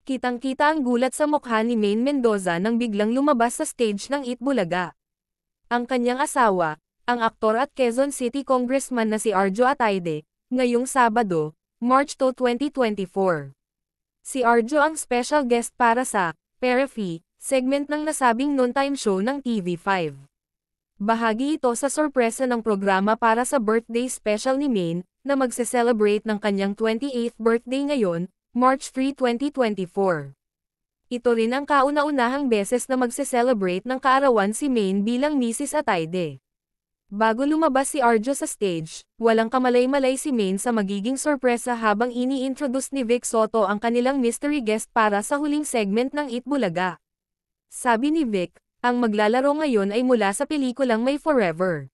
Kitang-kita ang gulat sa mukha ni Maine Mendoza nang biglang lumabas sa stage ng Itbulaga. Ang kanyang asawa, ang aktor at Quezon City Congressman na si Arjo Ataide, ngayong Sabado, March 2, 2024. Si Arjo ang special guest para sa Perifee segment ng nasabing noontime show ng TV5. Bahagi ito sa sorpresa ng programa para sa birthday special ni Maine, na magse-celebrate ng kanyang 28th birthday ngayon, March 3, 2024. Ito rin ang kauna-unahang beses na magse-celebrate ng kaarawan si Maine bilang Mrs. Ataide. Bago lumabas si Arjo sa stage, walang kamalay-malay si Maine sa magiging sorpresa habang ini-introduce ni Vic Soto ang kanilang mystery guest para sa huling segment ng Itbulaga. Sabi ni Vic, ang maglalaro ngayon ay mula sa pelikulang May Forever.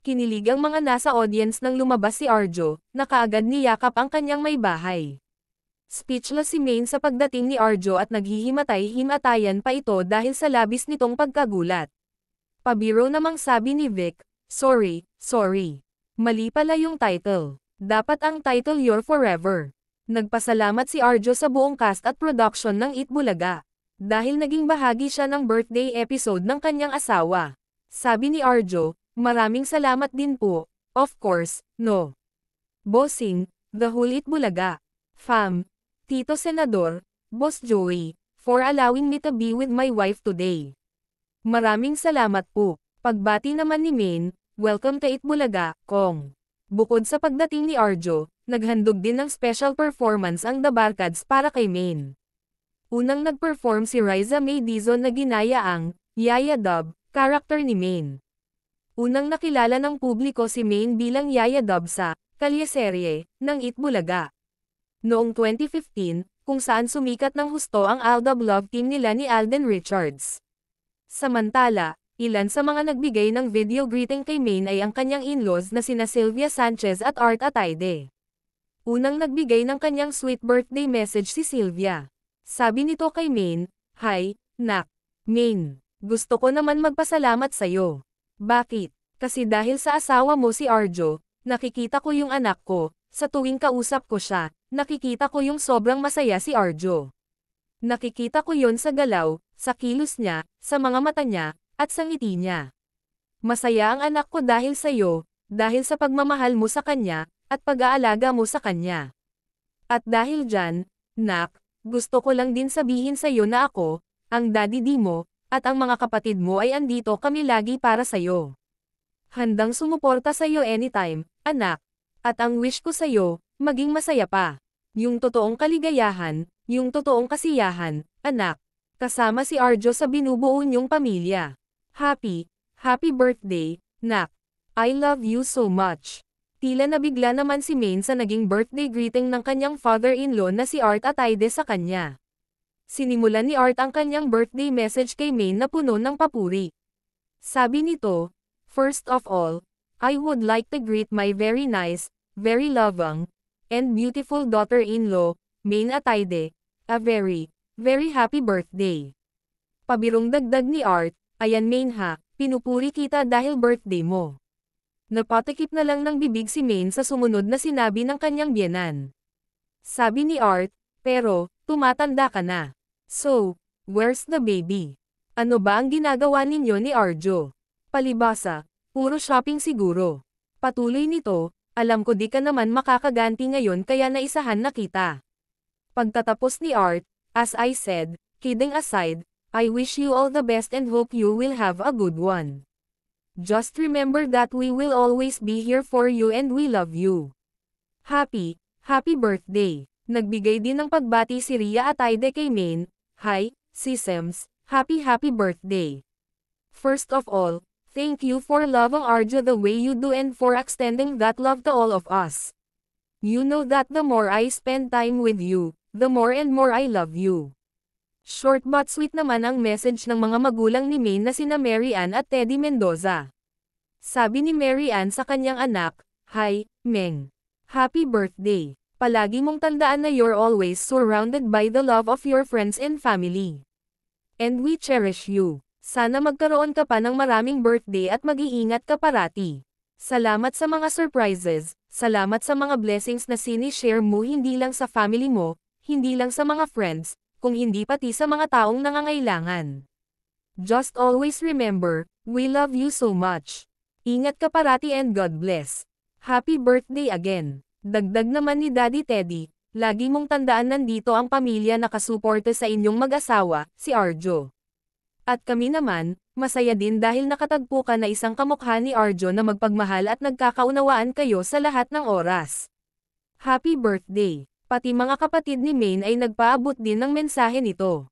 Kinilig ang mga nasa audience nang lumabas si Arjo, na kaagad niyakap ang kanyang may bahay. Speechless si Maine sa pagdating ni Arjo at naghihimatay-himatayan pa ito dahil sa labis nitong pagkagulat. Pabiro namang sabi ni Vic, sorry. Mali pala yung title. Dapat ang title Your Forever. Nagpasalamat si Arjo sa buong cast at production ng Itbulaga. Dahil naging bahagi siya ng birthday episode ng kanyang asawa. Sabi ni Arjo, maraming salamat din po, of course, no. Bossing, the whole Itbulaga. Fam, Tito Senador, Boss Joey, for allowing me to be with my wife today. Maraming salamat po. Pagbati naman ni Maine, welcome to Itbulaga, Kong. Bukod sa pagdating ni Arjo, naghandog din ng special performance ang The Barkads para kay Maine. Unang nag-perform si Riza May Dizon na ginaya ang Yaya Dub, character ni Maine. Unang nakilala ng publiko si Maine bilang Yaya Dub sa kalyeserye ng Itbulaga noong 2015, kung saan sumikat ng husto ang Aldab Love Team nila ni Alden Richards. Samantala, ilan sa mga nagbigay ng video greeting kay Maine ay ang kanyang in-laws na sina Sylvia Sanchez at Art Ataide. Unang nagbigay ng kanyang sweet birthday message si Sylvia. Sabi nito kay Maine, "Hi, Nak. Maine, gusto ko naman magpasalamat sa'yo. Bakit? Kasi dahil sa asawa mo si Arjo, nakikita ko yung anak ko, sa tuwing kausap ko siya, nakikita ko yung sobrang masaya si Arjo. Nakikita ko yon sa galaw, sa kilos niya, sa mga mata niya, at sa ngiti niya. Masaya ang anak ko dahil sa'yo, dahil sa pagmamahal mo sa kanya, at pag-aalaga mo sa kanya. At dahil dyan, Nak, gusto ko lang din sabihin sa'yo na ako, ang daddy di mo, at ang mga kapatid mo ay andito kami lagi para sa'yo. Handang sumuporta sa'yo anytime, anak. At ang wish ko sa'yo, maging masaya pa. Yung totoong kaligayahan, yung totoong kasiyahan, anak. Kasama si Arjo sa binubuo niyong pamilya. Happy birthday, Nak. I love you so much." Tila nabigla naman si Maine sa naging birthday greeting ng kanyang father-in-law na si Art Ataide sa kanya. Sinimulan ni Art ang kanyang birthday message kay Maine na puno ng papuri. Sabi nito, "First of all, I would like to greet my very nice, very loving, and beautiful daughter-in-law, Maine Ataide, a very, very happy birthday." Pabirong dagdag ni Art, "Ayan Maine ha, pinupuri kita dahil birthday mo." Napatikip na lang ng bibig si Maine sa sumunod na sinabi ng kanyang biyenan. Sabi ni Art, "Pero, tumatanda ka na. So, where's the baby? Ano ba ang ginagawa ninyo ni Arjo?" Palibhasa, "Puro shopping siguro." Patuloy nito, "Alam ko di ka naman makakaganti ngayon kaya naisahan na kita." Pagtatapos ni Art, "As I said, kidding aside, I wish you all the best and hope you will have a good one. Just remember that we will always be here for you and we love you. Happy birthday." Nagbigay din ng pagbati si Ria Ataide kay Maine, "Hi, Sisems, happy birthday. First of all, thank you for loving Arjo the way you do and for extending that love to all of us. You know that the more I spend time with you, the more and more I love you." Short but sweet naman ang message ng mga magulang ni Maine na sina Mary Ann at Teddy Mendoza. Sabi ni Mary Ann sa kanyang anak, "Hi, Meng. Happy birthday. Palagi mong tandaan na you're always surrounded by the love of your friends and family. And we cherish you. Sana magkaroon ka pa ng maraming birthday at mag-iingat ka parati. Salamat sa mga surprises, salamat sa mga blessings na sinishare mo hindi lang sa family mo, hindi lang sa mga friends, kung hindi pati sa mga taong nangangailangan. Just always remember, we love you so much. Ingat ka parati and God bless. Happy birthday again. Dagdag naman ni Daddy Teddy, lagi mong tandaan nandito ang pamilya na kasuporte sa inyong mag-asawa, si Arjo. At kami naman, masaya din dahil nakatagpo ka na isang kamukha ni Arjo na magpagmahal at nagkakaunawaan kayo sa lahat ng oras. Happy birthday! Pati mga kapatid ni Maine ay nagpaabot din ng mensahe nito.